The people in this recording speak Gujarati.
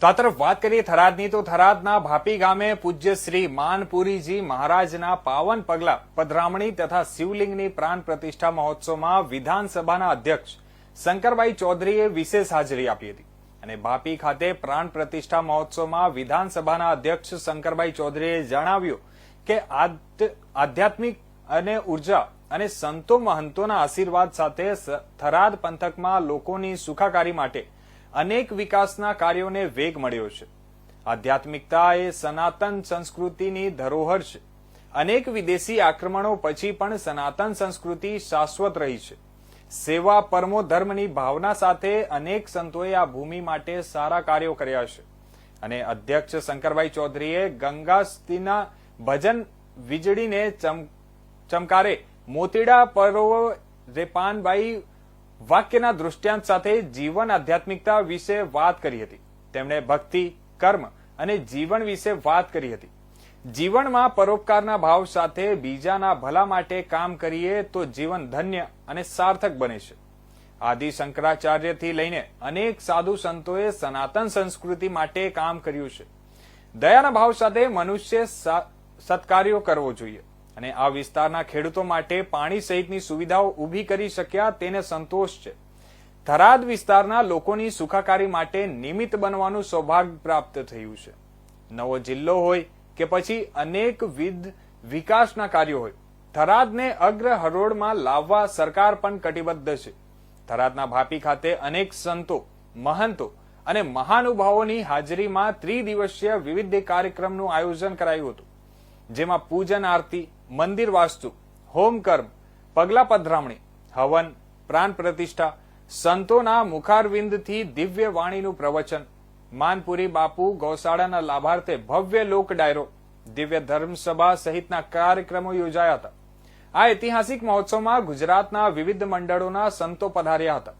તો આ તરફ વાત કરીએ થરાદની તો થરાદના ભાપી ગામે પૂજ્ય શ્રી માનપુરીજી મહારાજના પાવન પગલા પધરામણી તથા શિવલિંગની પ્રાણ પ્રતિષ્ઠા મહોત્સવમાં વિધાનસભાના અધ્યક્ષ શંકરભાઈ ચૌધરીએ વિશેષ હાજરી આપી હતી અને ભાપી ખાતે પ્રાણ પ્રતિષ્ઠા મહોત્સવમાં વિધાનસભાના અધ્યક્ષ શંકરભાઈ ચૌધરીએ જણાવ્યું કે આધ્યાત્મિક અને ઉર્જા અને સંતો મહંતોના આશીર્વાદ સાથે થરાદ પંથકમાં લોકોની સુખાકારી માટે અનેક વિકાસના કાર્યોને વેગ મળ્યો છે। આધ્યાત્મિકતા એ સનાતન સંસ્કૃતિની ધરોહર છે। અનેક વિદેશી આક્રમણો પછી પણ સનાતન સંસ્કૃતિ શાશ્વત રહી છે। સેવા પરમો ધર્મની ભાવના સાથે અનેક સંતોએ આ ભૂમિ માટે સારા કાર્યો કર્યા છે અને અધ્યક્ષ શંકરભાઈ ચૌધરીએ ગંગાસ્તીના ભજન વીજળીને ચમકારે મોતીડા પરોવ રેપાનભાઈ વાક્યના દૃષ્ટાંત સાથે જીવન આધ્યાત્મિકતા વિશે વાત કરી હતી। તેમણે ભક્તિ કર્મ અને જીવન વિશે વાત કરી હતી। જીવનમાં પરોપકારના ભાવ સાથે બીજાના ભલા માટે કામ કરીએ તો જીવન ધન્ય અને સાર્થક બને છે। આદિ શંકરાચાર્યથી લઈને અનેક સાધુ સંતોએ સનાતન સંસ્કૃતિ માટે કામ કર્યું છે। દયાના ભાવ સાથે મનુષ્ય સત્કાર્યો કરવો જોઈએ અને આ વિસ્તારના ખેડૂતો માટે પાણી સહિતની સુવિધાઓ ઊભી કરી શક્યા તેને સંતોષ છે। થરાદ વિસ્તારના લોકોની સુખાકારી માટે નિમિત્ત બનવાનું સૌભાગ્ય પ્રાપ્ત થયું છે। નવો જિલ્લો હોય કે પછી અનેકવિધ વિકાસના કાર્યો હોય, થરાદને અગ્ર હરોળમાં લાવવા સરકાર પણ કટિબદ્ધ છે। થરાદના ભાપી ખાતે અનેક સંતો મહંતો અને મહાનુભાવોની હાજરીમાં ત્રિદિવસીય વિવિધ કાર્યક્રમનું આયોજન કરાયું હતું, જેમાં પૂજન આરતી, મંદિર વાસ્તુ, હોમકર્મ, પગલા પધરામણી, હવન, પ્રાણ પ્રતિષ્ઠા, સંતોના મુખારવિંદથી દિવ્ય વાણીનું પ્રવચન, માનપુરી બાપુ ગૌશાળાના લાભાર્થે ભવ્ય લોક ડાયરો, દિવ્ય ધર્મસભા સહિતના કાર્યક્રમો યોજાયા હતા। આ ઐતિહાસિક મહોત્સવમાં ગુજરાતના વિવિધ મંડળોના સંતો પધાર્યા હતા।